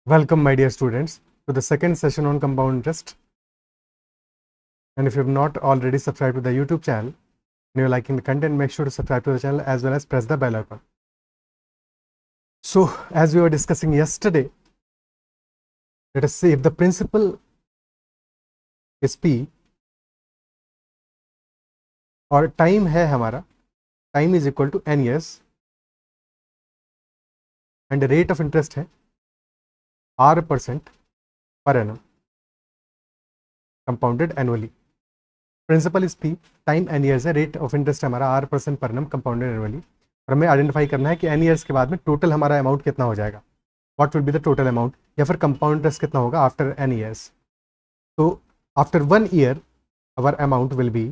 Welcome, my dear students, to the second session on compound interest. And if you have not already subscribed to the YouTube channel and you're liking the content, make sure to subscribe to the channel as well as press the bell icon. So, as we were discussing yesterday, let us say if the principal is P और time है हमारा, time is equal to n years and rate of interest है R% per annum compounded annually. Principal is P, time n years है, rate of interest हमारा R% per annum compounded annually. और हमें identify करना है कि n years के बाद में टोटल हमारा अमाउंट कितना हो जाएगा, what will be the total amount, या फिर कंपाउंड इंटरेस्ट कितना होगा आफ्टर n years. तो after 1 year our amount will be,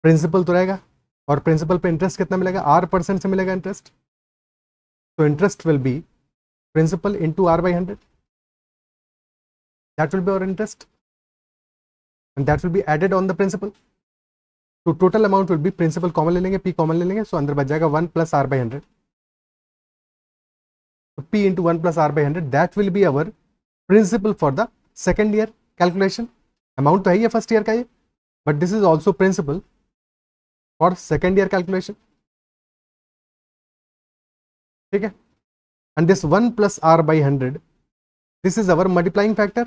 principal तो रहेगा और प्रिंसिपल पे इंटरेस्ट कितना मिलेगा, R% से मिलेगा इंटरेस्ट. तो interest will be principal into R/100. That will be our interest and that will be added on the principal. तो total amount will be, principal common ले लेंगे, P कॉमन ले लेंगे, सो अंदर बच जाएगा 1 + R/100. तो P into 1 + R/100 that will be our principal for the second year calculation. Amount तो है ही फर्स्ट ईयर का ये, but this is also principal for second year calculation. ठीक है. And this 1 + R/100 this is our multiplying factor.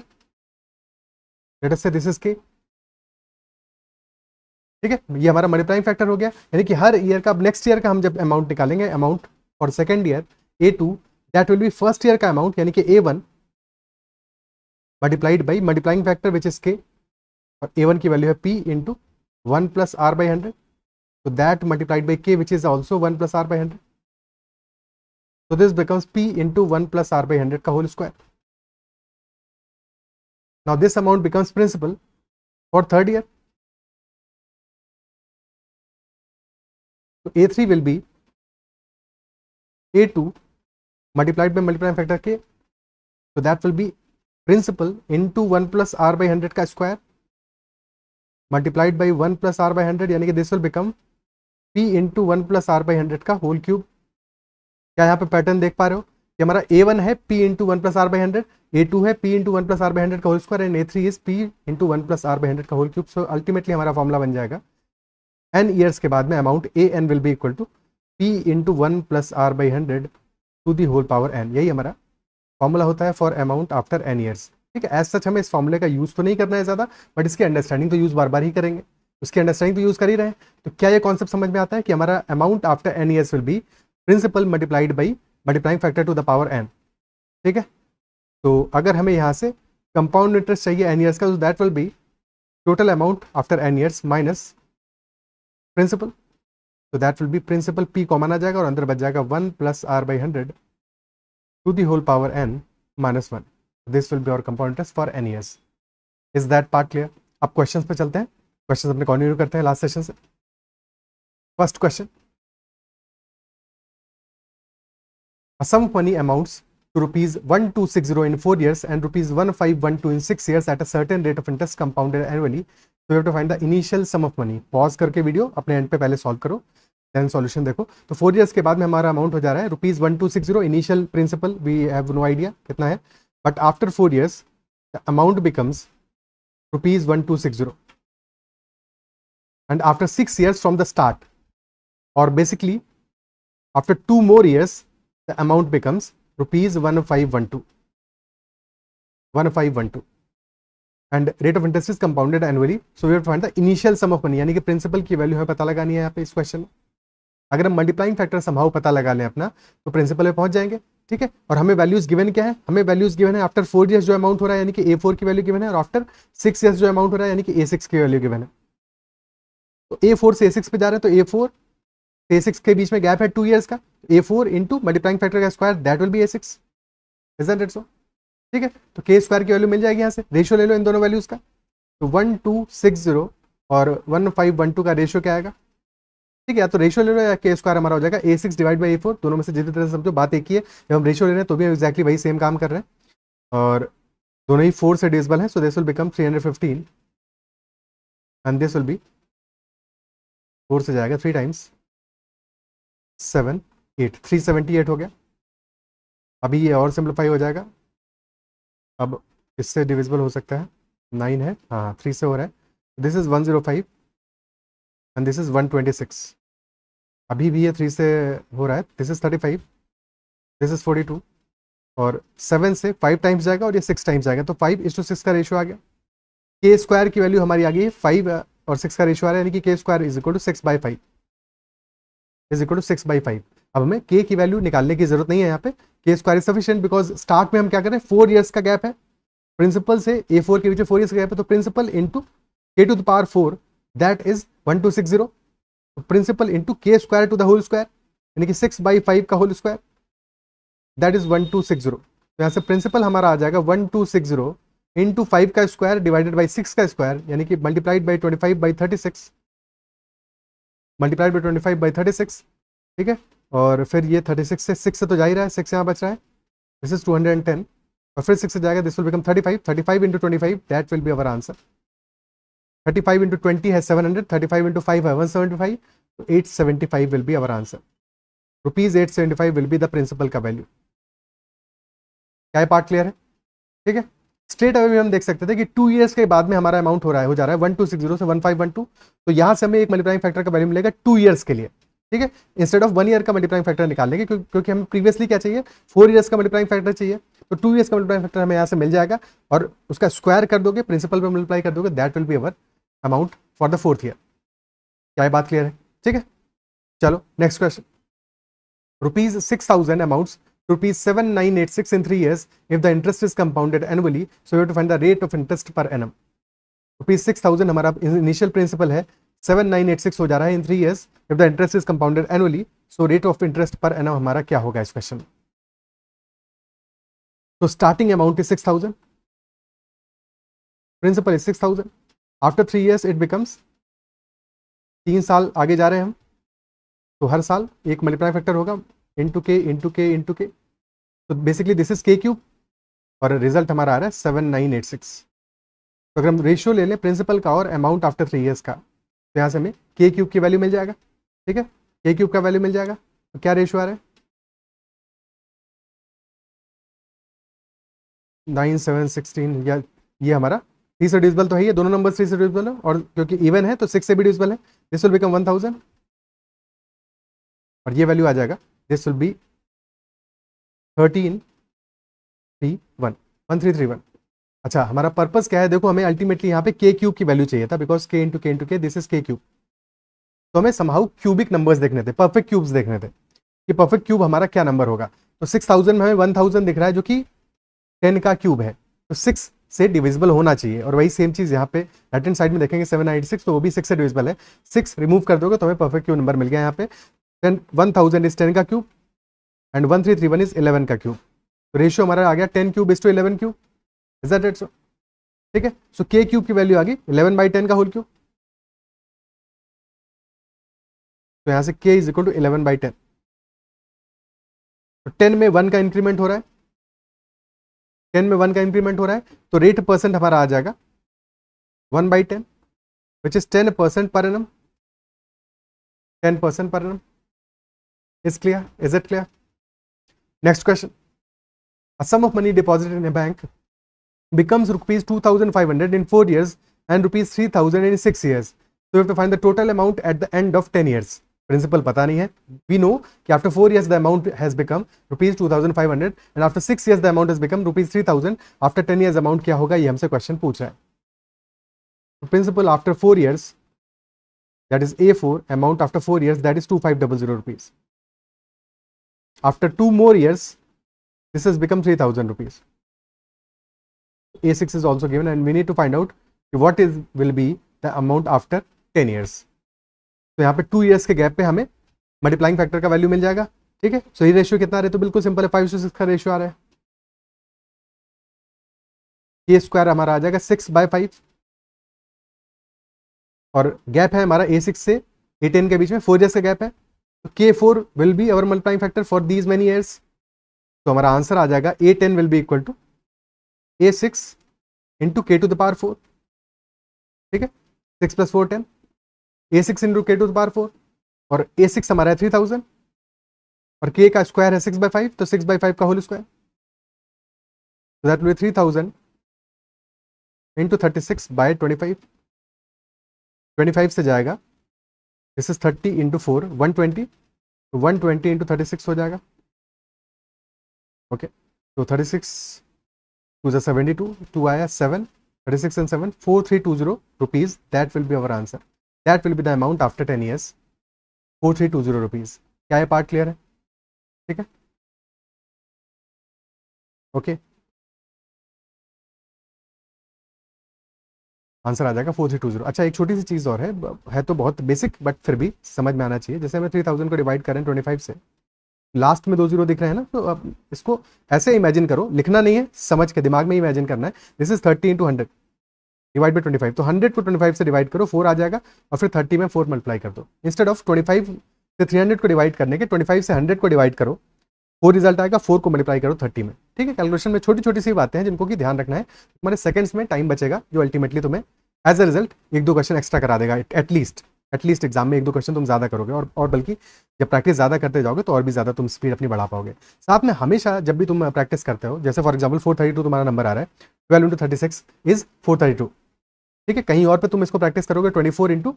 Let us say this is K. ठीक है, ये हमारा मल्टीप्लाइंग फैक्टर हो गया. यानी कि हर ईयर का, अब नेक्स्ट ईयर का हम जब अमाउंट निकालेंगे, amount for second year A2 that will B first year का अमाउंट, यानी कि A1 multiplied by multiplying factor which is K, और A1 की वैल्यू है P into 1 + R/100. so that multiplied by K which is also 1 + R/100. so this becomes P into 1 + R/100 का whole square. now this amount becomes principal for third year. so A3 will be A2 multiplied by multiplying factor K, so that will be principal into 1 + R/100 का square multiplied by 1 + R/100, यानी कि this will become P into 1 + R/100 का whole cube. क्या यहाँ पे pattern देख पा रहे हो कि हमारा A1 है P into 1 + R/100, A2 है P into 1 + R/100 का whole square, and A3 is P into 1 + R/100 का होल क्यूब. सो अल्टीमेटली हमारा फॉर्मूला बन जाएगा n ईयर्स के बाद में amount AN will be equal to P into 1 + R/100 to the whole power n. यही हमारा फॉर्मूला होता है फॉर अमाउंट आफ्टर n ईयर्स. ठीक है. एज सच हमें इस फॉर्मूले का यूज तो नहीं करना है ज़्यादा, बट इसकी अंडरस्टैंडिंग तो यूज बार बार ही करेंगे. उसकी अंडरस्टैंडिंग तो यूज कर ही रहे हैं. तो क्या ये कॉन्सेप्ट समझ में आता है कि हमारा amount after n years will be principal multiplied by multiplying factor to the power n. ठीक है. तो अगर हमें यहाँ से कंपाउंड इंटरेस्ट चाहिए n ईयर्स का, तो that will be total amount after n years minus principal. तो that will be principal P common आ जाएगा और अंदर बच जाएगा 1 + R/100 to the whole power n -1. This will be our compound interest for n years. Is that part clear? अब questions पे चलते हैं. क्वेश्चंस अपने कंटिन्यू करते हैं लास्ट सेशन से. First question, a sum of money amounts to rupees 1260 in 4 years and rupees 1512 in 6 years at a certain rate of interest compounded annually. So you have to find the initial sum of money. Pause करके video अपने and पे पहले solve करो, then solution देखो. तो 4 years के बाद में हमारा अमाउंट हो जा रहा है rupees 1260. Initial principal we have no idea कितना है, but after 4 years the amount becomes rupees 1260, and after 6 years from the start, or basically after 2 more years, the amount becomes rupees 1512, and rate of interest is compounded annually. So we have to find the initial sum of money, यानी कि principal की value हमें पता लगानी है यहाँ पे इस क्वेश्चन में. अगर हम मल्टीप्लाइंग फैक्टर समहाउ पता लगा लें अपना, तो प्रिंसिपल पे पहुंच जाएंगे. ठीक है. और हमें वैल्यूज गिवन क्या है, हमें वैल्यूज गिवन है आफ्टर 4 years जो अमाउंट हो रहा है, यानी कि A4 की वैल्यू गिवन है, और आफ्टर 6 years जो अमाउंट हो रहा है, यानी कि A6 की वैल्यू गिवन है. तो A4 से A6 पे जा रहे हैं, तो A4 से A6 के बीच में गैप है 2 years का. A4 इंटू मल्टीप्लाइंग फैक्टर का square that will B A6. Isn't it so? ठीक है. तो K स्क्वायर की वैल्यू मिल जाएगी यहाँ से. रेशियो ले लो इन दोनों वैल्यूज का. तो 1260 और 1512 का रेशियो क्या आएगा? ठीक है. या तो रेशियो ले लो या K स्क्वायर हमारा हो जाएगा A6 डिवाइड बाई A4. दोनों में से जितनी तरह से समझो, बात एक ही है. जब हम रेशियो ले रहे हैं तो भी एक्जैक्टली वही सेम काम कर रहे हैं, और दोनों ही 4 से डिविजिबल है. So this will become 315 and this will be 4 से जाएगा 3 टाइम्स 7 8 378 हो गया. अभी ये और सिंप्लीफाई हो जाएगा, अब इससे डिविजिबल हो सकता है, 9 है, हाँ 3 से हो रहा है, this is 105 and this is 126, अभी भी ये 3 से हो रहा है, दिस इज़ 35, दिस इज़ 42, और 7 से 5 टाइम्स जाएगा और ये 6 टाइम्स जाएगा, तो 5:6 का रेशियो आ गया। के स्क्वायर की वैल्यू हमारी आ गई है 5 और 6 का रेशियो आ रहा है, यानी कि K square is equal to 6/5 is equal to 6/5। अब हमें के की वैल्यू निकालने की जरूरत नहीं है, यहाँ पे के square is sufficient, because start में हम क्या करें, 4 ईयर्स का गैप है, प्रिंसिपल से A4 के बीच में 4 ईयर्स का गैप है, तो principal into k⁴ that is 1260, principal into K square to the whole square, यानी कि 6/5 का होल स्क्वायर, दैट इज 1260। तो यहाँ से प्रिंसिपल हमारा आ जाएगा 1260 इंटू 5 का स्क्वायर डिवाइडेड बाई 6 का स्क्वायर, यानी कि मल्टीप्लाइड बाई 25/36, मल्टीप्लाइड बाई 25/36, ठीक है। और फिर ये 36 से 6 से तो जा ही रहा है, 6 यहाँ बच रहा है, दिस इज 210, और फिर 6 से जाएगा, this will become 35, 35 into 25 that will be our answer. 35 into 20 है 700, 35 इंटू 5 है 175, तो 875 will be our answer. ₹875 will be the principal का वैल्यू। क्या पार्ट क्लियर है? ठीक है। स्ट्रेट अवे भी हम देख सकते थे कि 2 ईयर्स के बाद में हमारा अमाउंट हो जा रहा है 1260 से 1512, तो यहां से हमें एक मल्टीप्लाइंग फैक्टर का वैल्यू मिलेगा 2 ईयर्स के लिए, ठीक है, इंस्टेड ऑफ 1 ईयर का मल्टीप्लाइंग फैक्टर निकालने के, क्योंकि हमें प्रीवियसली क्या चाहिए, 4 ईयर्स का मल्टीप्लाइंग फैक्टर चाहिए, तो 2 ईयर्स का मल्टीप्लाइंग फैक्टर हमें यहाँ से मिल जाएगा, और उसका स्क्वायर कर दोगे, प्रिंसिपल पे मल्टीप्लाई कर दोगे, that will be our amount for the 4th year. क्या ये बात क्लियर है? ठीक है, चलो next question. ₹6,000 amounts to ₹7,986 in 3 years if the interest is compounded annually, so you have to find the rate of interest per annum। ₹6,000 हमारा initial principal है, 7,986 हो जा रहा है इन 3 years if the interest is compounded annually, so rate of interest per annum हमारा क्या होगा इस क्वेश्चन में? तो starting amount is 6,000, principal is 6,000, after 3 years it becomes, 3 साल आगे जा रहे हैं हम, तो हर साल एक मल्टीप्लाई फैक्टर होगा, इंटू के इंटू के इंटू के, तो बेसिकली दिस इज k3, और रिजल्ट हमारा आ रहा है 7,986। तो अगर हम रेशियो ले लें प्रिंसिपल का और अमाउंट आफ्टर 3 years का, तो यहाँ से हमें k3 की वैल्यू मिल जाएगा, ठीक है, k3 का वैल्यू मिल जाएगा, तो क्या रेशियो आ रहा है, 9 7 16, या ये हमारा 3 से डिविजिबल तो है, ये दोनों नंबर 3 से डिविजिबल है, और क्योंकि इवन है तो 6 से भी डिविजिबल है, दिस विल बिकम 1000, और ये वैल्यू आ जाएगा, दिस विल बी 1331। अच्छा, हमारा पर्पस क्या है, देखो हमें अल्टीमेटली यहाँ पे k3 की वैल्यू चाहिए था, बिकॉज k इंटू के दिस इज k3, तो हमें समहाउ क्यूबिक नंबर्स देखने थे, परफेक्ट क्यूब्स देखने थे कि परफेक्ट क्यूब हमारा क्या नंबर होगा। तो 6,000 में हमें 1000 दिख रहा है जो कि 10 का क्यूब है, तो 6 से डिविजिबल होना चाहिए, और वही सेम चीज यहाँ पे राइट हैंड साइड में देखेंगे 796, तो वो भी 6 से डिविजिबल है, 6 रिमूव कर दोगे तो हमें परफेक्ट क्यूब नंबर मिल गया यहाँ पे। 1000 इज 10 का क्यूब एंड 1331 इज 11 का क्यूब, तो रेशियो हमारा आ गया 10³ 11³, इज दैट इट? सो ठीक है, सो k3 की वैल्यू आ गई 11/10 का होल क्यूब, तो यहाँ से k इज इक्वल टू 11/10, तो 10 में 1 का इंक्रीमेंट हो रहा है, 10 में 1 का इंक्रीमेंट हो रहा है, तो रेट परसेंट हमारा आ जाएगा 1/10 which is 10% per annum, 10% per annum। Is clear? Is it clear? Next question. A sum of money deposited in a bank becomes ₹2,500 in 4 years and ₹3,000 in 6 years. So you have to find the total amount at the end of 10 years. Principal पता नहीं है. We know कि after 4 years the amount has become ₹2,500 and after 6 years the amount has become ₹3,000. After 10 years amount क्या होगा, ये हमसे question पूछ रहा है. So principal after 4 years, that is A4, amount after 4 years, that is 2,500 rupees. After 2 more years, this has become 3,000 rupees. A6 is also given and we need to find out what will be the amount after 10 years. तो यहाँ पे 2 years के gap पे हमें multiplying factor का value मिल जाएगा. ठीक है, सो ये रेशियो कितना आ रहा है, तो बिल्कुल सिंपल है, 5:6 का रेशियो आ रहा है. ये स्क्वायर हमारा आ जाएगा 6/5 और गैप है हमारा A6 से A10 के बीच में 4 years का गैप है, तो K4 will be our multiplying factor for these many years. तो हमारा आंसर आ जाएगा A10 will be equal to A6 into K⁴. ठीक है, 6 + 4 10, A6 इंटू K⁴, और A6 हमारा है 3,000 और k का स्क्वायर है 6/5, तो 6/5 का होल स्क्वायर, तो दैट विल बी 3000 इंटू 36/25। 25 से जाएगा, दिस इज 30 इंटू 4 120, तो 120 इंटू 36 हो जाएगा। ओके, तो 36 2 जा 72, 2 आया 7, 36 and 7 4320 rupees, that will be our answer, that will be the amount after 10 years, 4320 rupees। क्या ये पार्ट क्लियर है? ठीक है, ओके, आंसर आ जाएगा 4320। अच्छा, एक छोटी सी चीज़ और है तो बहुत बेसिक बट फिर भी समझ में आना चाहिए। जैसे हमें 3000 को डिवाइड करें 25 से, लास्ट में 2 जीरो दिख रहे हैं ना, तो अब इसको ऐसे इमेजिन करो, लिखना नहीं है, समझ के दिमाग में ही इमेजिन करना है। This is 30 into 100 divide by 25, तो 100 को 25 से डिवाइड करो, 4 आ जाएगा, और फिर 30 में 4 मल्टीप्लाई कर दो। इंस्टेड ऑफ 25 से 300 को डिवाइड करने के 25 से 100 को डिवाइड करो, 4 रिजल्ट आएगा, 4 को मल्टीप्लाई करो 30 में। ठीक है, कैलकुलेशन में छोटी छोटी सी बातें हैं जिनको कि ध्यान रखना है, तुम्हारे सेकंड्स में टाइम बचेगा, जो अल्टीमेटली तुम्हें as a result 1-2 question extra करा देगा। एटलीस्ट एग्जाम में 1-2 क्वेश्चन तुम ज्यादा करोगे, और बल्कि जब प्रैक्टिस ज्यादा करते जाओगे तो और भी ज्यादा तुम स्पीड अपनी बढ़ा पाओगे। साथ में हमेशा जब भी तुम प्रैक्टिस करते हो, जैसे फॉर एग्जाम्पल 432 तुम्हारा नंबर आ रहा है, 12 इंटू 36 इज 432। ठीक है, कहीं और पे तुम इसको प्रैक्टिस करोगे 24 इंटू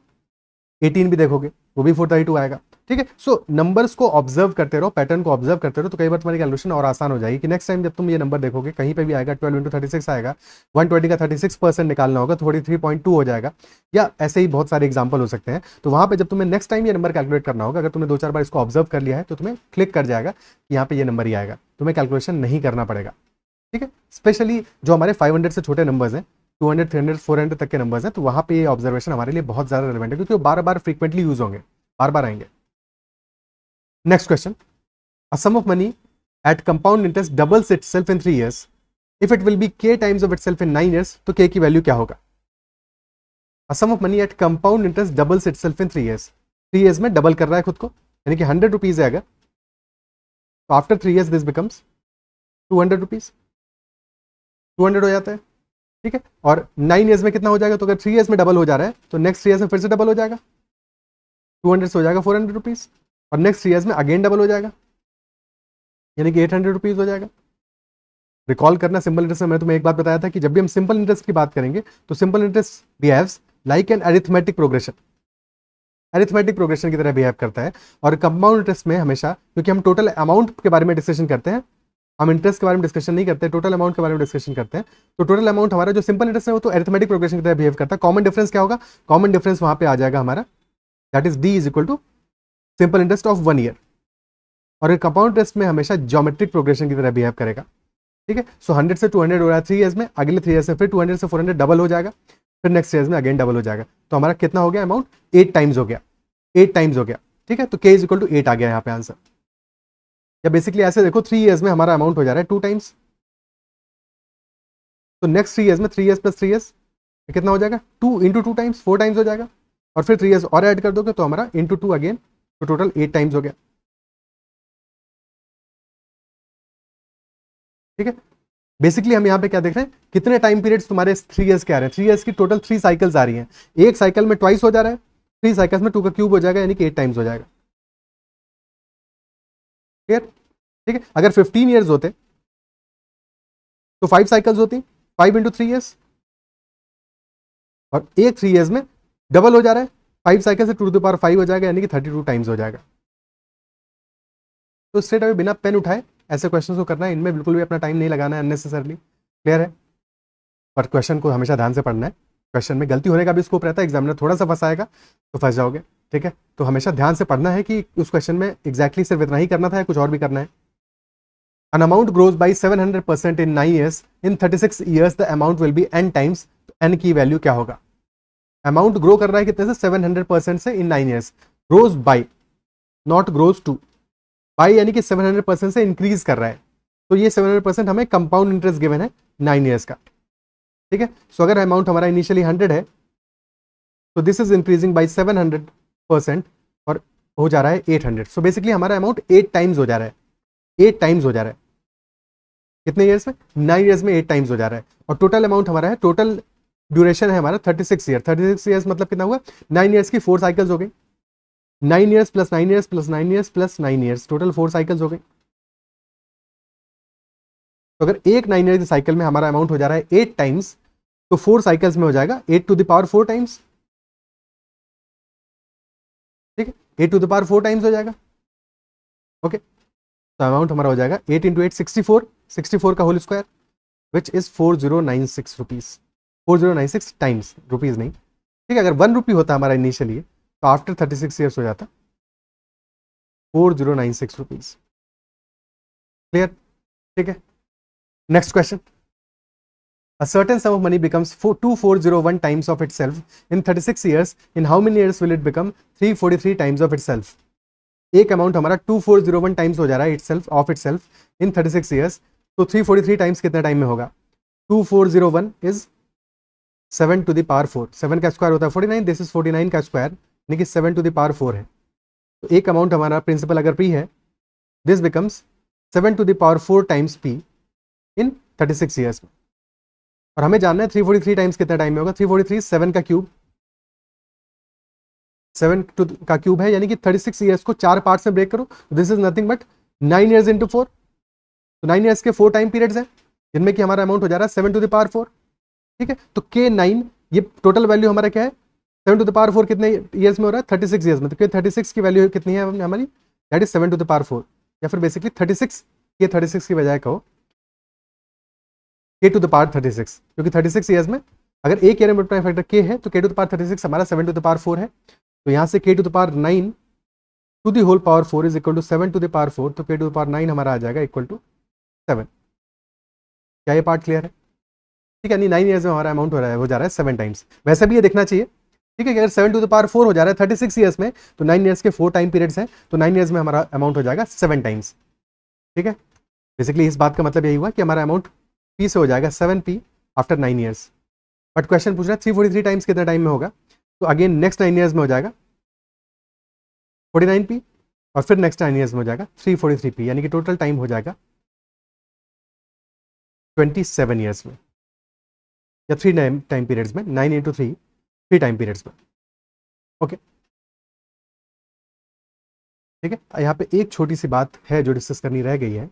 18 भी देखोगे, वो भी 432 आएगा। ठीक है, सो नंबर्स को ऑब्जर्व करते रहो, पैटर्न को ऑब्जर्व करते रहो, तो कई बार तुम्हारी कैलकुलेशन और आसान हो जाएगी कि नेक्स्ट टाइम जब तुम ये नंबर देखोगे कहीं पे भी आएगा 12 इंटू 36 आएगा, 120 का 36% निकालना होगा, 43.2 हो जाएगा, या ऐसे ही बहुत सारे एग्जाम्पल हो सकते हैं। तो वहां पे जब तुम्हें नेक्स्ट टाइम ये नंबर कैलकुलेट करना होगा, अगर तुमने 2-4 बार इसको ऑब्जर्व कर लिया है तो तुम्हें क्लिक कर जाएगा कि यहाँ पे ये नंबर ही आएगा, तुम्हें कैलकुलेशन नहीं करना पड़ेगा। ठीक है, स्पेशली जो हमारे 500 से छोटे नंबर्स हैं, 200, 300, 400 तक के नंबर्स हैं, तो वहां पे ये ऑब्जर्वेशन हमारे लिए बहुत ज्यादा रिलेवेंट है, क्योंकि वो बार बार फ्रीक्वेंटली यूज होंगे, बार बार आएंगे। Next question, a sum of money at compound interest doubles itself in 3 years, if it will be k times of itself in 9 years, तो k की वैल्यू क्या होगा? A sum of money at compound interest doubles itself in 3 years, 3 years में double कर रहा है खुद को, यानी कि 100 रुपीज है अगर, तो after 3 years this becomes 200 rupees, 200 हो जाता है। ठीक है, और 9 years में कितना हो जाएगा? तो अगर 3 years में डबल हो जा रहा है तो नेक्स्ट 3 years में फिर से डबल हो जाएगा, 200 से हो जाएगा 400 रुपीज, और नेक्स्ट 3 years में अगेन डबल हो जाएगा, यानी कि 800 रुपीज हो जाएगा। रिकॉल करना, सिंपल इंटरेस्ट में मैं तुम्हें एक बात बताया था कि जब भी हम सिंपल इंटरेस्ट की बात करेंगे तो simple interest behaves like an arithmetic progression, arithmetic progression की तरह बिहेव करता है। और कंपाउंड इंटरेस्ट में हमेशा, क्योंकि हम टोटल अमाउंट के बारे में डिस्कशन करते हैं, हम इंटरेस्ट के बारे में डिस्कशन नहीं करते, टोटल अमाउंट के बारे में डिस्कशन करते हैं, तो टोटल अमाउंट हमारा जो सिंपल इंटरेस्ट है वो तो अरिथमेटिक प्रोग्रेशन की तरह बिहेव करता है। कॉमन डिफरेंस क्या होगा? कॉमन डिफरेंस वहां पे आ जाएगा हमारा, that is D is equal to simple interest of 1 year। और कंपाउंड इंटरेस्ट में हमेशा ज्योमेट्रिक प्रोग्रेशन की तरह बिहेव करेगा। ठीक है, सो 100 से 200 हो रहा है 3 years में, अगले 3 years में फिर 200 से 400 डबल हो जाएगा, फिर नेक्स्ट ईयर में अगेन डबल हो जाएगा। तो हमारा कितना हो गया अमाउंट? 8 टाइम्स हो गया, 8 टाइम्स हो गया। ठीक है, तो k इज इक्वल टू 8 आ गया यहाँ पे आंसर। या बेसिकली ऐसे देखो, 3 years में हमारा अमाउंट हो जा रहा है 2 टाइम्स, तो नेक्स्ट 3 years में 3 years प्लस 3 years कितना हो जाएगा? 2 इंटू 2 टाइम्स, 4 टाइम्स हो जाएगा, और फिर 3 years और ऐड कर दोगे तो हमारा इंटू 2 अगेन, तो टोटल 8 टाइम्स हो गया। ठीक है, बेसिकली हम यहाँ पे क्या देख रहे हैं, कितने टाइम पीरियड्स तुम्हारे 3 years के आ रहे हैं? 3 years की टोटल 3 साइकिल्स आ रही हैं, एक साइकिल में ट्वाइस हो जा रहा है, 3 साइकिल्स में 2 का क्यूब हो जाएगा, यानी कि 8 टाइम्स हो जाएगा। क्लियर? ठीक है, अगर 15 years होते तो 5 साइकिल्स होती, 5 इंटू 3 years, और एक 3 years में डबल हो जा रहा है, 5 साइकिल से 2 to the power 5 हो जाएगा, यानी कि 32 टाइम्स हो जाएगा। तो स्ट्रेट अवे बिना पेन उठाए ऐसे क्वेश्चन को करना है, इनमें बिल्कुल भी अपना टाइम नहीं लगाना है अननेसेसरली। क्लियर है? पर क्वेश्चन को हमेशा ध्यान से पढ़ना है, क्वेश्चन में गलती होने का भी स्कोप रहता है, एग्जामिनर थोड़ा सा फंसाएगा तो फंस जाओगे। ठीक है, तो हमेशा ध्यान से पढ़ना है कि उस क्वेश्चन में एग्जैक्टली सिर्फ इतना ही करना था या कुछ और भी करना है। An amount grows by 700% in 9 years. In 36 years the amount will be n times. n की वैल्यू क्या होगा? अमाउंट ग्रो कर रहा है कितने से? 700% से in 9 years। Grows by, not grows to, by यानी कि 700% से इंक्रीज कर रहा है, तो ये 700% हमें कंपाउंड इंटरेस्ट गिवन है 9 years का। ठीक है, सो अगर अमाउंट हमारा इनिशियली 100 है तो दिस इज इंक्रीजिंग बाई 700% और हो जा रहा है 800। सो बेसिकली हमारा अमाउंट 8 टाइम्स हो जा रहा है, 8 टाइम्स हो जा रहा है। कितने ईयर्स में? 9 years में 8 टाइम्स हो जा रहा है। और टोटल अमाउंट हमारा है, टोटल ड्यूरेशन है हमारा 36 year। 36 years मतलब कितना हुआ? 9 years की 4 साइकिल्स हो गई, 9 years plus 9 years plus 9 years plus 9 years, total 4 cycles हो गए। तो अगर एक 9 ईयर साइकिल में हमारा अमाउंट हो जा रहा है 8 टाइम्स, तो 4 साइकिल्स में हो जाएगा 8 टू द पावर 4 टाइम्स। ठीक है, 8 टू द पावर 4 टाइम्स हो जाएगा। ओके, तो अमाउंट हमारा हो जाएगा 8 इंटू 8 64, 64 का whole square which is 4096 rupees. 4096 times, rupees नहीं। ठीक है, अगर 1 रुपी होता हमारा इनिशियली तो आफ्टर 36 ईयर्स हो जाता 4096 रुपीज। क्लियर? ठीक है, next question. A certain sum of money becomes 2401 times of itself in 36 years. In how many years will it become 343 times of itself? एक अमाउंट हमारा 2401 टाइम्स हो जा रहा है itself of itself in 36 years. तो 343 times कितने time में होगा? 2401 is 7 to the power 4. 7 का स्क्वायर होता है 49, दिस इज 49 का स्क्वायर यानी कि 7 to the power 4 है। तो एक अमाउंट हमारा प्रिंसिपल अगर P है, this becomes 7 to the power 4 times P in 36 years में। और हमें जानना है 343 टाइम्स कितना टाइम में होगा। 343 7 का क्यूब, 7 का क्यूब है यानी कि 36 ईयर्स को 4 पार्ट्स में ब्रेक करो, this is nothing but 9 years into 4। तो 9 ईयर्स के 4 टाइम पीरियड्स हैं जिनमें कि हमारा अमाउंट हो जा रहा है 7 टू द पावर 4। ठीक है, तो K9 ये टोटल वैल्यू हमारा क्या है, 7 टू द पावर 4 कितने ईयर्स में हो रहा है, 36 ईयर्स में। तो K36 की वैल्यू कितनी है हमारी, that is 7 to the power 4, या फिर बेसिकली 36, ये 36 की बजाय कहो K टू द पावर 36, क्योंकि 36 ईयर्स में अगर एक ईयर में मल्टीप्लाई फैक्टर K है तो K टू द पावर 36 हमारा 7 टू द पावर 4 है। तो यहाँ से K to the power 9 to the whole power 4 is equal to 7 to the power 4, तो K टू द पावर 9 हमारा आ जाएगा इक्वल टू 7। क्या ये पार्ट क्लियर है? ठीक है, नहीं 9 ईयर्स में हमारा अमाउंट हो जा रहा है 7 टाइम्स। वैसे भी ये देखना चाहिए, ठीक है, कि अगर 7 टू द पावर 4 हो जा रहा है 36 ईयर्स में, तो 9 ईयर्स के 4 टाइम पीरियड्स हैं, तो 9 ईयर्स में हमारा अमाउंट हो जाएगा 7 टाइम्स। ठीक है, बेसिकली इस बात का मतलब यही हुआ कि हमारा अमाउंट P से हो जाएगा 7P after 9 years. But question पूछ रहा है 343 टाइम्स कितना टाइम में होगा, तो अगेन नेक्स्ट 9 ईयर्स में हो जाएगा 49P और फिर नेक्स्ट 9 ईयर्स में हो जाएगा 343P, यानी कि टोटल टाइम हो जाएगा 27 ईयर्स में, या 3 टाइम पीरियड्स में, 9 इंटू 3 टाइम पीरियड्स में। ओके, ठीक है, यहाँ पे एक छोटी सी बात है जो डिस्कस करनी रह गई है,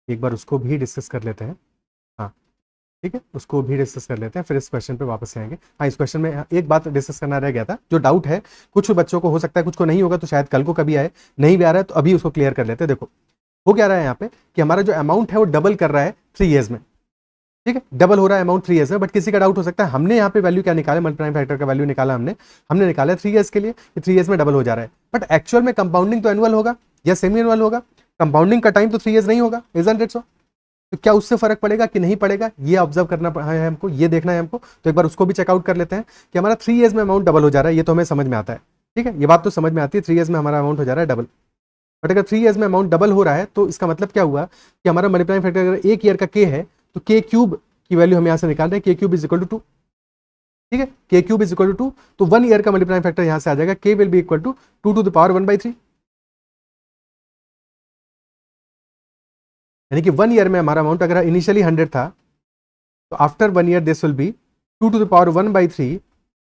एक बार उसको भी डिस्कस कर लेते हैं। हाँ ठीक है, उसको भी डिस्कस कर लेते हैं, फिर इस क्वेश्चन पे वापस आएंगे। हाँ, इस क्वेश्चन में एक बात डिस्कस करना रह गया था, जो डाउट है कुछ बच्चों को हो सकता है, कुछ को नहीं होगा, तो शायद कल को कभी आए, नहीं भी आ रहा है तो अभी उसको क्लियर कर लेते हैं। देखो हो क्या रहा है यहाँ पे कि हमारा जो अमाउंट है वो डबल कर रहा है 3 ईयर्स में। ठीक है, डबल हो रहा है अमाउंट 3 ईयर्स में, बट किसी का डाउट हो सकता है हमने यहाँ पे वैल्यू क्या निकाला, मल्टीप्लाइंग फैक्टर का वैल्यू निकाला हमने निकाला 3 ईयर्स के लिए, 3 ईयर्स में डबल हो जा रहा है, बट एक्चुअल में कंपाउंडिंग तो एनुअल होगा या सेमी एनुअल होगा, कंपाउंडिंग का टाइम तो 3 ईयर्स नहीं होगा, इजंट इट सो? तो क्या उससे फर्क पड़ेगा कि नहीं पड़ेगा, ये ऑब्जर्व करना है हमको, ये देखना है हमको। तो एक बार उसको भी चेकआउट कर लेते हैं कि हमारा 3 ईयर्स में अमाउंट डबल हो जा रहा है, ये तो हमें समझ में आता है। ठीक है, ये बात तो समझ में आती है, 3 ईयर्स में हमारा अमाउंट हो जा रहा है डबल। बट अगर 3 ईयर्स में अमाउंट डबल हो रहा है तो इसका मतलब क्या हुआ कि हमारा मल्टीप्लाइंग फैक्टर अगर एक ईयर का K है तो K क्यूब की वैल्यू हम यहाँ से निकाल रहे हैं, K cube is equal to 2। ठीक है, K cube is equal to 2, तो 1 ईयर का मल्टीप्लाइंग फैक्टर यहाँ से आ जाएगा, K will be equal to 2 to the power 1/3, यानी कि 1 ईयर में हमारा अमाउंट अगर इनिशियली 100 था तो after 1 year this will be 2 to the power 1/3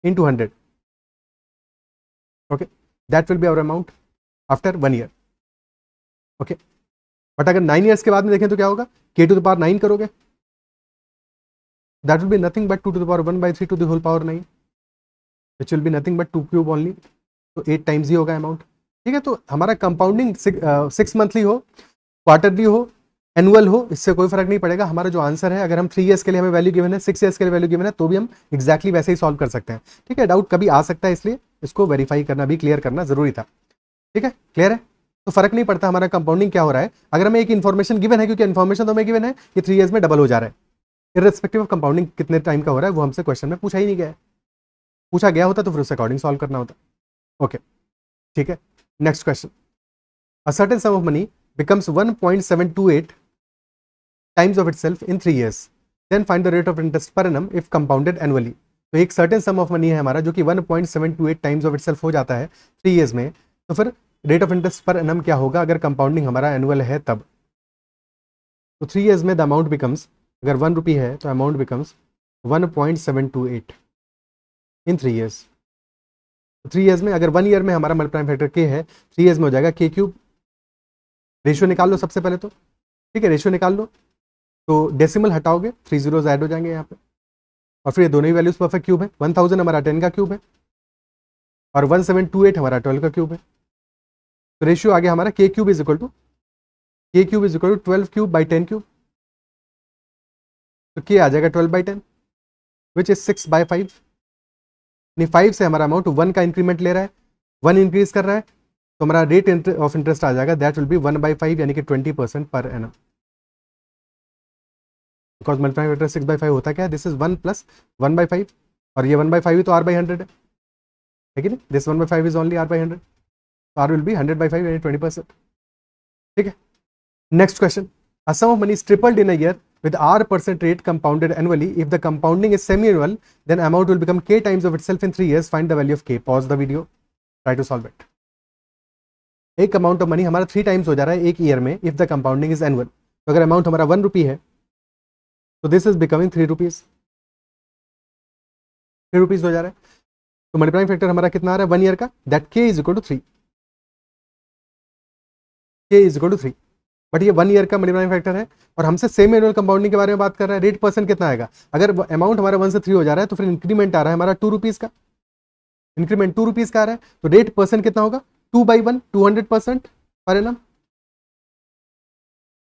into 100। Okay, that will be our amount after 1 year. Okay, but अगर 9 ईयर्स के बाद में देखें तो क्या होगा, K टू द पावर 9 करोगे, that will be nothing but 2 to the power 1/3 to the whole power 9, which will be nothing but 2 cube only, तो 8 टाइम्स ही होगा अमाउंट। ठीक है, तो हमारा कंपाउंडिंग 6 मंथली हो, क्वार्टरली हो, एनुअल हो, इससे कोई फर्क नहीं पड़ेगा। हमारा जो आंसर है, अगर हम 3 ईयर्स के लिए हमें वैल्यू गिवन है, 6 ईयर्स के लिए वैल्यू गिवन है, तो भी हम एक्जैक्टली वैसे ही सॉल्व कर सकते हैं। ठीक है, डाउट कभी आ सकता है, इसलिए इसको वेरीफाई करना भी, क्लियर करना जरूरी था। ठीक है, क्लियर है? तो फर्क नहीं पड़ता हमारा कंपाउंडिंग क्या हो रहा है, अगर हमें एक इन्फॉर्मेशन गिवन है, क्योंकि इन्फॉर्मेशन तो हमें गिवन है कि 3 ईयर्स में डबल हो जा रहा है, इर्रेस्पेक्टिव ऑफ कंपाउंडिंग कितने टाइम का हो रहा है वो हमसे क्वेश्चन में पूछा ही नहीं गया है। पूछा गया होता तो फिर उस अकॉर्डिंग सॉल्व करना होता। ओके, ठीक है, next question. A certain sum of money becomes 1.728 times of itself in 3 years, then find the rate of interest per annum if compounded annually। तो एक सर्टेन सम ऑफ मनी है हमारा जो कि 1.728 टाइम्स ऑफ इटसेल्फ हो जाता है 3 years में, तो फिर rate of interest per annum क्या होगा अगर कंपाउंडिंग हमारा एनुअल है तब। तो 3 ईयर्स में द अमाउंट बिकम्स, अगर 1 रुपी है तो अमाउंट बिकम्स 1.728 इन 3 ईयर्स। 3 ईयर्स में, अगर 1 ईयर में हमारा मल्टीप्लाइंग फैक्टर के है, 3 ईयर्स में हो जाएगा के क्यूब। रेशियो निकाल लो सबसे पहले तो, ठीक है, रेशियो निकाल लो। तो डेसिमल हटाओगे, 3 जीरोज ऐड हो जाएंगे यहाँ पे, और फिर ये दोनों ही वैल्यूज परफेक्ट क्यूब है। 1000 हमारा 10 का क्यूब है और 1728 हमारा 12 का क्यूब है। तो रेशियो आ गया हमारा K cube is equal to 12 cube by 10 cube. तो के आ जाएगा 12/10 विच इज 6/5। 5 से हमारा अमाउंट 1 का इंक्रीमेंट ले रहा है, 1 इंक्रीज कर रहा है, तो हमारा रेट ऑफ इंटरेस्ट आ जाएगा दैट विल बी 1/5 यानी कि 20% per annum. Because multiplying factor 6/5 होता क्या है, दिस इज 1 + 1/5 और ये 1/5 ही तो r/100 है कि नहीं, दिस 1/5 इज ओनली r/100, तो r विल बी 100/5 यानी 20%। ठीक है, next question, a sum of money is tripled in a year with r% rate compounded annually. If the compounding is semi-annual, then amount will become k times of itself in 3 years. Find the value of k. Pause the video. Try to solve it. एक amount of money हमारा 3 times हो जा रहा है एक year में if the compounding is annual. तो अगर अमाउंट हमारा 1 रुपी है तो this is becoming 3 rupees, 3 rupees हो जा रहा है। तो मल्टीप्लाइंग फैक्टर हमारा कितना आ रहा है 1 ईयर का, that k is equal to 3, k is equal to 3। But ये 1 ईयर का मल्टीप्लाइंग फैक्टर है और हमसे सेम एनुअल कंपाउंडिंग के बारे में बात कर रहा है। रेट परसेंट कितना आएगा, अगर अमाउंट हमारा 1 से 3 हो जा रहा है तो फिर इंक्रीमेंट आ रहा है हमारा 2 रुपीज का, इंक्रीमेंट 2 रुपीज का आ रहा है, तो रेट परसेंट कितना होगा 2/1, 200% पर एनम।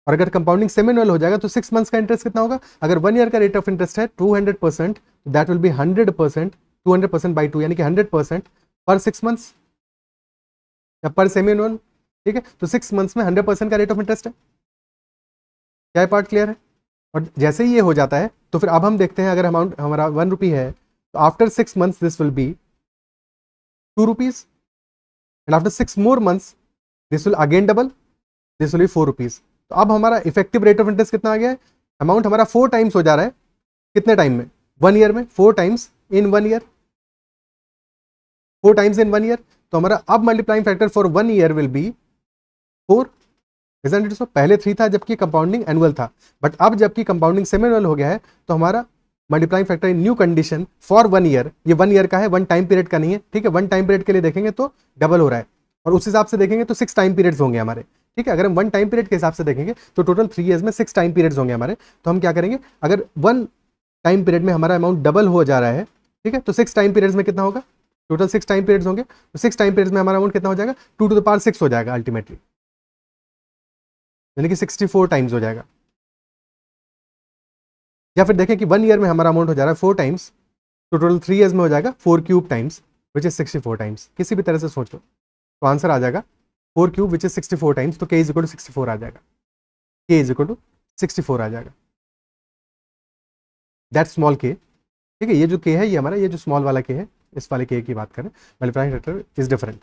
और अगर कंपाउंडिंग सेमी एनुअल हो जाएगा तो 6 मंथ्स का इंटरेस्ट कितना होगा, अगर 1 ईयर का रेट ऑफ इंटरेस्ट है 200%, दैट विल बी 100%, 200% बाई 2 यानी कि 100% पर 6 मंथ्स या पर सेमी एनुअल। ठीक है, तो 6 मंथ्स में 100% का रेट ऑफ इंटरेस्ट है। क्या पार्ट क्लियर है? और जैसे ही ये हो जाता है तो फिर अब हम देखते हैं, अगर अमाउंट हमारा 1 रुपी है तो after 6 months this will be 2 rupees and after 6 more months this will again double, this will be 4 rupees. तो अब हमारा इफेक्टिव रेट ऑफ इंटरेस्ट कितना आ गया है, अमाउंट हमारा 4 टाइम्स हो जा रहा है कितने टाइम में, 1 ईयर में, 4 times in 1 year, 4 times in 1 year. तो हमारा अब multiplying factor for 1 year will be 4। Isn't it so? पहले 3 था जबकि कंपाउंडिंग एनुअल था, बट अब जबकि कंपाउंडिंग सेमी एनुअल हो गया है तो हमारा multiplying factor in new condition for 1 year, ये 1 ईयर का है, 1 टाइम पीरियड का नहीं है। ठीक है, 1 टाइम पीरियड के लिए देखेंगे तो डबल हो रहा है और उस हिसाब से देखेंगे तो 6 टाइम पीरियड्स होंगे हमारे। ठीक है, अगर हम 1 टाइम पीरियड के हिसाब से देखेंगे तो टोटल 3 ईयर्स में 6 टाइम पीरियड्स होंगे हमारे। तो हम क्या करेंगे, अगर 1 टाइम पीरियड में हमारा अमाउंट डबल हो जा रहा है, ठीक है, तो 6 टाइम पीरियड्स में कितना होगा, टोटल 6 टाइम पीरियड्स होंगे, तो 6 टाइम पीरियड्स में हमारा अमाउंट कितना हो जाएगा 2 टू द पावर 6 हो जाएगा अल्टीमेटली, यानी कि 64 टाइम्स हो जाएगा। या फिर देखें कि 1 ईयर में हमारा अमाउंट हो जा रहा है 4 टाइम्स, तो टोटल 3 ईयर्स में हो जाएगा 4 cube times which is 64 times. किसी भी तरह से सोच लो तो आंसर आ जाएगा 4 क्यूब विच इज 64 टाइम्स, तो k इज इक्वल टू 64 आ जाएगा, k इज इक्वल टू 64 आ जाएगा, दैट स्मॉल k। ठीक है, ये जो k है ये हमारा, ये जो स्मॉल वाला k है, इस वाले k की बात करें, multiplying factor is different.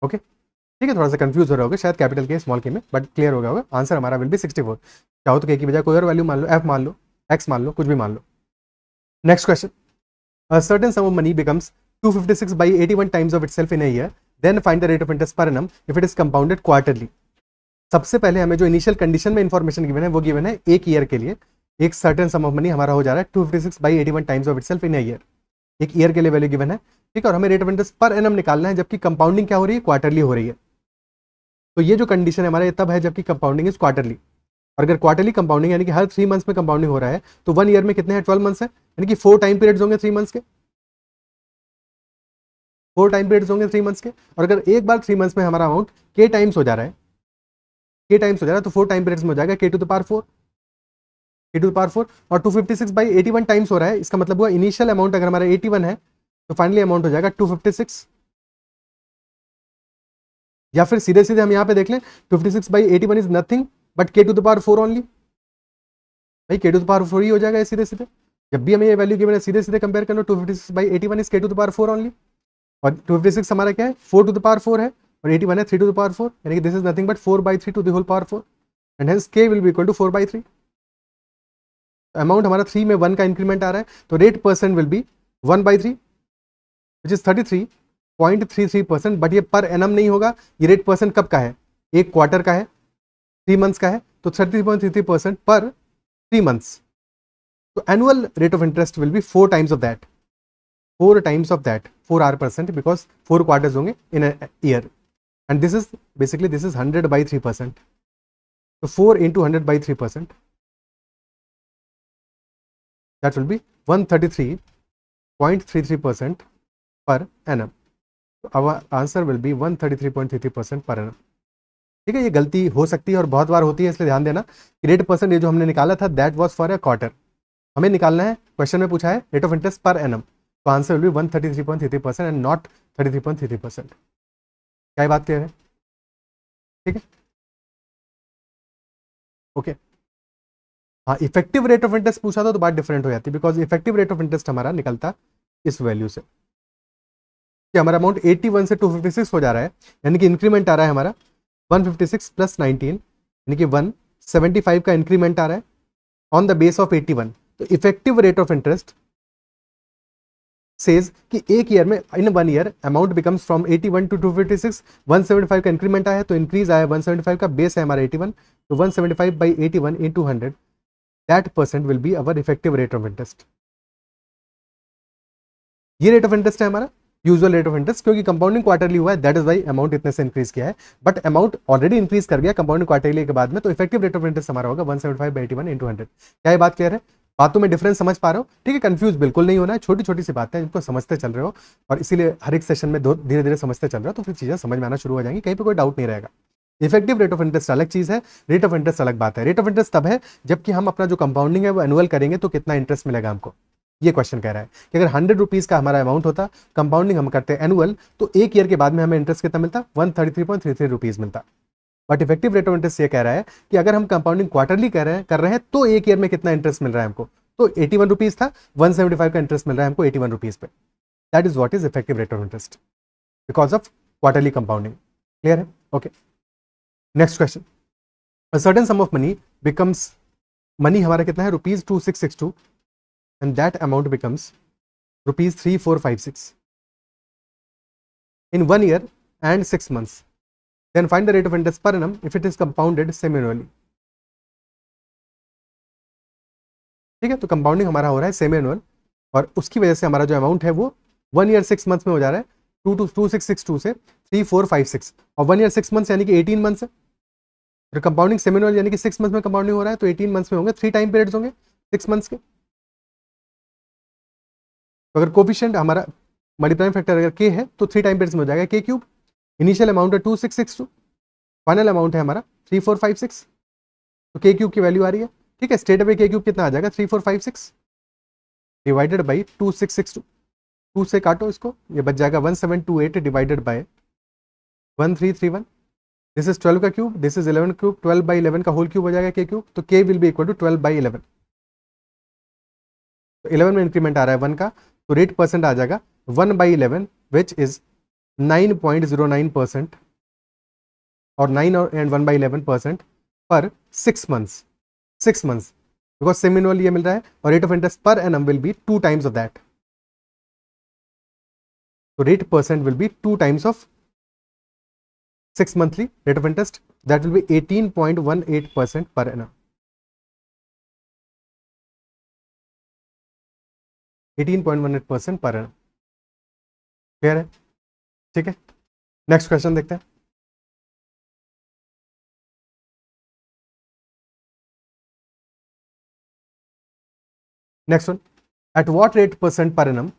Okay, ठीक है, थोड़ा सा कंफ्यूज हो रहा होगा शायद कैपिटल के स्मॉल के में, बट क्लियर हो गया होगा। आंसर हमारा विल बी 64। चाहो तो के की बजाय कोई और वैल्यू मान लो, एफ मान लो, एक्स मान लो, कुछ भी मान लो। Next question, a certain sum of money becomes 256/81 times of itself in a year, then find the rate of interest per annum if it is compounded quarterly. सबसे पहले हमें जो इनिशियल कंडीशन में इंफॉर्मेशन गिवन है वो given है एक year के लिए, एक सर्टेन सम ऑफ मनी हमारा हो जा रहा है 256/81 times of itself in a year, एक ईयर के लिए वैल्यू गिवन है। ठीक है, और हमें rate of interest per annum निकालना है, जबकि कंपाउंडिंग क्या हो रही है, क्वार्टरली हो रही है। तो ये जो कंडीशन है हमारा, ये तब है जबकि कंपाउंडिंग इज क्वार्टरली। और अगर क्वार्टरली कंपाउंडिंग यानी कि हर 3 मंथ्स में कंपाउंडिंग हो रहा है, तो 1 ईयर में कितने हैं 12 मंथ्स है, यानी कि 4 टाइम पीरियड्स होंगे 3 मंथ्स के, 4 टाइम पीरियड्स होंगे 3 मंथ्स के। और अगर एक बार 3 मंथ्स में हमारा अमाउंट k टाइम्स हो जा रहा है, k टाइम्स हो जा रहा है, तो 4 टाइम पीरियड्स में हो जाएगा k to the power 4, k to the power 4। और 256/81 टाइम्स हो रहा है, इसका मतलब हुआ इनिशियल अमाउंट अगर हमारा 81 है तो फाइनली अमाउंट हो जाएगा 256। या फिर सीधे सीधे हम यहाँ पे देख लें, 256/81 is nothing but k to the power 4 only, भाई k टू द पावर 4 ही हो जाएगा सीधे सीधे। जब भी हमें ये वैल्यू गिवन है सीधे सीधे कंपेयर कर लो, 256/81 is k to the power 4 only, और 256 हमारा क्या है 4 टू द पावर 4 है, और 81 है 3 टू द पावर 4, यानी कि this is nothing but 4/3 to the whole power 4 and hence k will be equal to 4/3। Amount हमारा 3 में 1 का इंक्रीमेंट आ रहा है, तो rate percent will B 1/3 which is 33.33%। But ये पर एनम नहीं होगा, ये रेट परसेंट कब का है, एक क्वार्टर का है, 3 मंथ्स का है, तो 33.33% पर 3 मंथ्स। तो annual rate of interest will be 4 times of that, 4 times of that. 4R% because 4 quarters होंगे in a year and this is basically this is 100/3%. So 4 into 100/3%, that will be 133.33% per annum. So our answer will be 133.33% per annum. ठीक है, ये गलती हो सकती है और बहुत बार होती है, इसलिए ध्यान देना कि रेट परसेंट ये जो हमने निकाला था that was for a quarter. हमें निकालना है, क्वेश्चन में पूछा है rate of interest per annum, तो answer will be 133.33% and not 33.33%. क्या बात कह रहे हैं? ठीक है, ओके. हाँ, इफेक्टिव रेट ऑफ इंटरेस्ट पूछा था तो बात डिफरेंट हो जाती है, because effective rate of interest हमारा निकलता इस वैल्यू से कि हमारा अमाउंट 81 से 256 हो जा रहा है, यानी कि इंक्रीमेंट आ रहा है हमारा 156 + 19, यानी कि 175 का इंक्रीमेंट आ रहा है ऑन द बेस ऑफ 81. तो effective rate of interest says कि एक ईयर में, इन 1 year amount becomes from 81 to 256, 175 का इंक्रीमेंट आया, तो इंक्रीज आया 175 का, बेस है हमारा 81, तो 175/81 into 100, that percent will be our effective rate of interest. ये रेट ऑफ इंटरेस्ट है हमारा यूजुअल रेट ऑफ इंटरेस्ट, क्योंकि कंपाउंडिंग क्वार्टरली हुआ है, दैट इज वाई अमाउंट इतने से इंक्रीज किया है, बट अमाउंट ऑलरेडी इंक्रीज कर गया कंपाउंडिंग क्वार्टरली के बाद में, तो इफेक्टिव रेट ऑफ इंटरेस्ट हमारा होगा 175/81 into 100. क्या ये बात क्लियर है? बातों में डिफरेंस समझ पा रहे हो? ठीक है, कंफ्यूज बिल्कुल नहीं होना है, छोटी छोटी सी बातें जिनको समझते चल रहे हो, और इसीलिए हर एक सेशन में धीरे धीरे समझते चल रहे हो, तो फिर चीजें समझ में आना शुरू हो जाएंगी, कहीं पर कोई डाउट नहीं रहेगा. इफेक्टिव रेट ऑफ इंटरेस्ट अलग चीज है, रेट ऑफ इंटरेस्ट अलग बात है. रेट ऑफ इंटरेस्ट तब है जबकि हम अपना जो कंपाउंडिंग है वो एनुअल करेंगे तो कितना इंटरेस्ट मिलेगा हमको. ये क्वेश्चन कह रहा है कि अगर 100 रुपीज का हमारा अमाउंट होता, कंपाउंडिंग हम करते हैं एनुअल, तो एक ईयर के बाद में हमें इंटरेस्ट कितना मिलता? 133.33 रुपीज मिलता. But effective rate of interest ये कह रहा है कि अगर हम कंपाउंडिंग क्वार्टरली कर रहे हैं तो एक ईयर में कितना इंटरेस्ट मिल रहा है हमको. तो 81 रुपीज था, 175 का इंटरेस्ट मिल रहा है हमको 81 रुपीज पे. That is what is effective rate of interest because of quarterly compounding. Clear है? Okay. Next question. A certain sum of money becomes, money हमारा कितना है? ₹2662, and that amount becomes ₹3456 in 1 year and 6 months. Then find the rate of interest per annum if it is compounded semi-annually. ठीक है, तो compounding हमारा हो रहा है सेमी एनुअल, और उसकी वजह से हमारा जो अमाउंट है वो 1 year 6 months में हो जा रहा है 2662 से 3456, और 1 year 6 months यानी कि 18 months है. तो कंपाउंडिंग सेमी एनुअल यानी कि 6 months में कंपाउंडिंग हो रहा है, तो 18 months में होंगे, 3 टाइम पीरियड्स होंगे 6 months के. तो अगर कोफिशिएंट हमारा मल्टीप्लाइंग फैक्टर अगर k है तो 3 टाइम पीरियड्स में हो जाएगा k3. इनिशियल अमाउंट है 2662, फाइनल अमाउंट है हमारा 3456, तो k3 की वैल्यू आ रही है. ठीक है, स्ट्रेट अवे k3 कितना आ जाएगा? 3456 डिवाइडेड बाई 2662. 2 से काटो इसको, ये बच जाएगा 1728 डिवाइडेड बाय 1331. दिस इज 12 का क्यूब, दिस इज 11 क्यूब, 12/11 का होल क्यूब हो जाएगा k3, तो k will be equal to 12/11. तो 11 में इंक्रीमेंट आ रहा है 1 का, तो रेट परसेंट आ जाएगा 1/11 विच इज 9.09%, और 9 and 1/11% पर 6 months. 6 months because semi annual ये मिल रहा है, और rate of interest per annum will be 2 times of that. तो rate percent will be 2 times of 6 monthly rate of interest, that will be 18.18% per annum. 18.18% पर annum. Clear है? ठीक है, नेक्स्ट क्वेश्चन देखते हैं. Next one. At what rate percent पर annum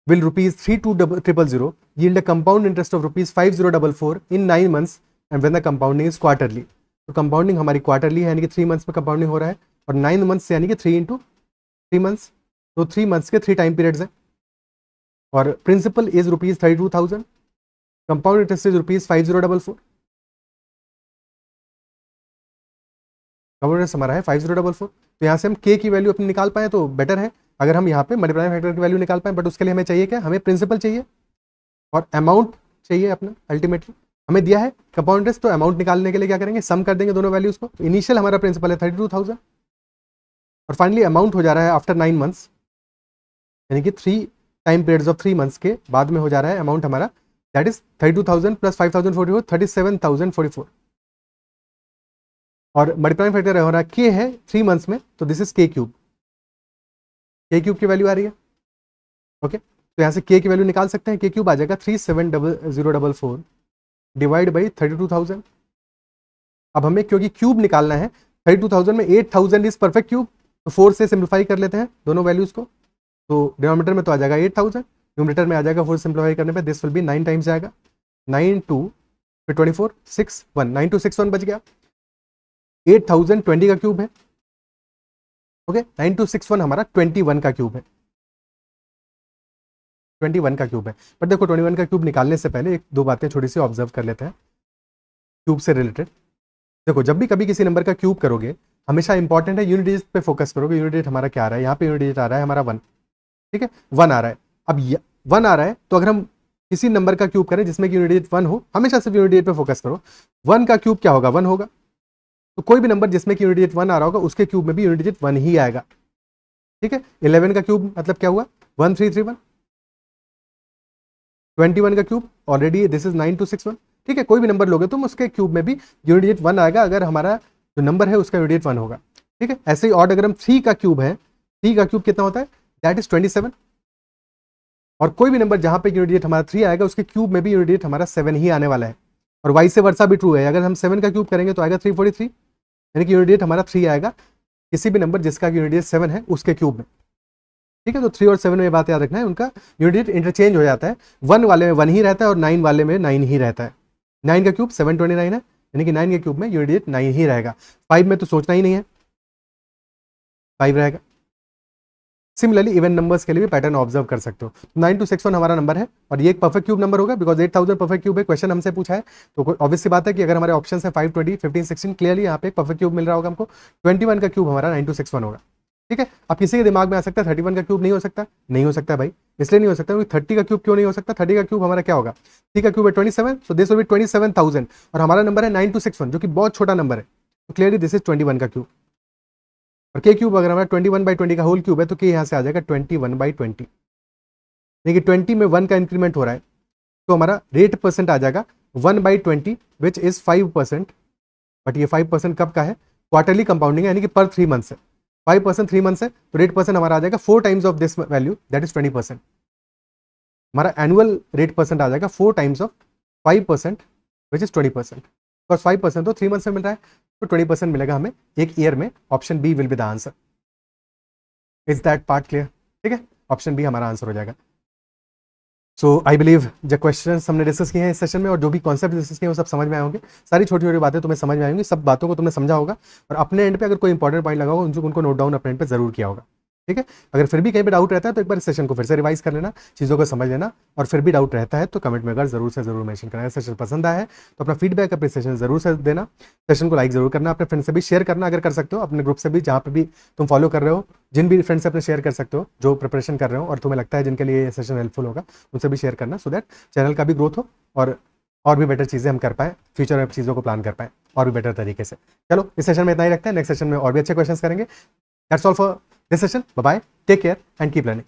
will ₹32,000 yield a compound interest of ₹5044 in 9 months and when the compounding is quarterly. तो compounding हमारी quarterly है, यानी कि 3 months में कंपाउंडिंग हो रहा है, और 9 months यानी कि 3 into 3 months, तो 3 months के 3 टाइम पीरियड्स हैं, और principal is ₹32,000, compound interest is ₹5044. Compound interest हमारा है 5044, तो यहाँ से हम k की वैल्यू अपनी निकाल पाए तो बेटर है अगर हम यहाँ पे मल्टीप्लाइंग फैक्टर की वैल्यू निकाल पाए, बट उसके लिए हमें चाहिए क्या? हमें प्रिंसिपल चाहिए और अमाउंट चाहिए अपना. अल्टीमेटली हमें दिया है कंपाउंड इंटरेस्ट, तो अमाउंट निकालने के लिए क्या करेंगे? सम कर देंगे दोनों वैल्यूज को. तो इनिशियल हमारा प्रिंसिपल है 32,000, और फाइनली अमाउंट हो जा रहा है आफ्टर 9 months, यानी कि 3 टाइम पीरियड्स ऑफ 3 months के बाद में हो जा रहा है अमाउंट हमारा, दैट इज 32,000 प्लस 5,044, 37,044, और मल्टीप्लाइंग फैक्टर हो रहा है k है 3 months में, तो दिस इज k3. k3 की वैल्यू आ रही है. ओके, तो यहाँ से k की वैल्यू निकाल सकते हैं, k क्यूब आ जाएगा 37044 डिवाइड बाई 32,000। अब हमें क्योंकि क्यूब निकालना है 32,000 में 8,000 इज परफेक्ट क्यूब, तो 4 से सिंप्लीफाई कर लेते हैं दोनों वैल्यूज को, तो डिनोमिनेटर में तो आ जाएगा 8,000, न्यूमरेटर में आ जाएगा 4 सिंप्लीफाई करने पे दिस विल बी 9 टाइम्स जाएगा, 9 2 फिर 24 6 1, 9261 बच गया। 8,020 का क्यूब है, ओके 9261 हमारा 21 का क्यूब है, 21 का क्यूब है। पर देखो 21 का क्यूब निकालने से पहले एक दो बातें छोटी सी ऑब्जर्व कर लेते हैं क्यूब से रिलेटेड। देखो जब भी कभी किसी नंबर का क्यूब करोगे हमेशा इंपॉर्टेंट है यूनिट डिजिट पे फोकस करोगे। यूनिट डिजिट हमारा क्या आ रहा है, यहाँ पे यूनिट डिजिट आ रहा है हमारा 1, ठीक है 1 आ रहा है। अब 1 आ रहा है तो अगर हम किसी नंबर का क्यूब करें जिसमें कि यूनिट डिजिट 1 हो, हमेशा सिर्फ यूनिट डिजिट पे फोकस करो। 1 का क्यूब क्या होगा, 1 होगा, तो कोई भी नंबर जिसमें कि यूनिट डिजिट 1 आ रहा होगा उसके क्यूब में भी यूनिट डिजिट 1 ही आएगा, ठीक है। 11 का क्यूब मतलब क्या हुआ 1331, 21 का क्यूब ऑलरेडी दिस इज 9261, ठीक है। कोई भी नंबर लोगे तुम उसके क्यूब में भी यूनिट डिजिट 1 आएगा अगर हमारा जो नंबर है उसका यूनिट डिजिट 1 होगा, ठीक है। ऐसे ही और अगर हम 3 का क्यूब है, 3 का क्यूब कितना होता है, दैट इज 27, और कोई भी नंबर जहां पे यूनिट डिजिट हमारा 3 आएगा उसके क्यूब में भी यूनिट डिजिट हमारा 7 ही आने वाला है। और वाइस वर्सा भी ट्रू है, अगर हम 7 का क्यूब करेंगे तो आएगा 343, यानी कि यूनिट डिजिट हमारा 3 आएगा किसी भी नंबर जिसका यूनिट डिजिट 7 है उसके क्यूब में, ठीक है। तो 3 और 7 में ये बात याद रखना है, उनका यूनिट डिजिट इंटरचेंज हो जाता है, 1 वाले में 1 ही रहता है और 9 वाले में 9 ही रहता है। 9 का क्यूब 729 है, यानी कि 9 के क्यूब में यूनिट डिजिट 9 ही रहेगा। 5 में तो सोचना ही नहीं है, 5 रहेगा। सिमिलरली इवन नंबर्स के लिए भी पैटर्न ऑब्जर्व कर सकते हो। 9261 हमारा नंबर है और ये एक परफेक्ट क्यूब नंबर होगा बिकॉज 8000 परफेक्ट क्यूब है, क्वेश्चन हमसे पूछा है, तो ऑब्वियस सी बात है कि अगर हमारे ऑप्शन है 5, 20, 15, 16 क्लियरली यहाँ पे एक परफेक्ट क्यूब मिल रहा होगा हमको। 21 का क्यूब हमारा 9261 होगा, ठीक है। अब किसी के दिमाग में आ सकता है 31 का क्यूब नहीं हो सकता, नहीं हो सकता भाई, इसलिए नहीं हो सकता क्योंकि 30 का क्यूब क्यों नहीं हो सकता, 30 का क्यूब हमारा क्या होगा, 3 का क्यूब है 27, सो दिस विल बी 27,000 और हमारा नंबर है 9261 जो कि बहुत छोटा नंबर है, तो क्लियरली दिस इज 21 का क्यूब। और के क्यूब अगर हमारा 21/20 का होल क्यूब है तो के यहाँ से आ जाएगा 21/20, यानी कि 20 में 1 का इंक्रीमेंट हो रहा है तो हमारा रेट परसेंट आ जाएगा 1/20 विच इज 5%, बट ये 5% कब का है, क्वार्टरली कंपाउंडिंग है, यानी कि पर 3 मंथ है, 5% 3 मंथ है, तो रेट परसेंट हमारा आ जाएगा 4 times of this value that is 20%। हमारा एनुअल रेट परसेंट आ जाएगा 4 times of 5% which is 20%, because 5% तो 3 मंथ में मिल रहा है, तो 20% मिलेगा हमें एक ईयर में। Option B will be the answer. Is that part clear, ठीक है, ऑप्शन बी हमारा आंसर हो जाएगा। सो आई बिलीव जो क्वेश्चन हमने डिस्कस किए हैं इस सेशन में और जो भी कॉन्सेप्ट डिस्कस किए हैं वो सब समझ में आए होंगे, सारी छोटी छोटी बातें तुम्हें समझ में आएंगी, सब बातों को तुमने समझा होगा और अपने एंड पे अगर कोई इंपॉर्टेंट पॉइंट लगा होगा उनको नोट डाउन अपने एंड पे जरूर किया होगा, ठीक है। अगर फिर भी कहीं पे डाउट रहता है तो एक बार सेशन को फिर से रिवाइज कर लेना, चीज़ों को समझ लेना, और फिर भी डाउट रहता है तो कमेंट में अगर जरूर से जरूर मेंशन करना। सेशन पसंद आया है तो अपना फीडबैक अपने सेशन जरूर से देना, सेशन को लाइक जरूर करना, अपने फ्रेंड से भी शेयर करना अगर कर सकते हो, अपने ग्रुप से भी जहाँ पे भी तुम फॉलो कर रहे हो, जिन भी फ्रेंड से अपने शेयर कर सकते हो जो प्रिपरेशन कर रहे हो और तुम्हें लगता है जिनके लिए ये सेशन हेल्पफुल होगा उनसे भी शेयर करना, सो दैट चैनल का भी ग्रोथ हो और भी बेटर चीज़ें हम कर पाएँ, फ्यूचर में चीज़ों को प्लान कर पाएँ और भी बेटर तरीके से। चलो इस सेशन में इतना ही रखते हैं, नेक्स्ट सेशन में और भी अच्छे क्वेश्चन करेंगे। That's all for this session, bye bye, take care and keep learning.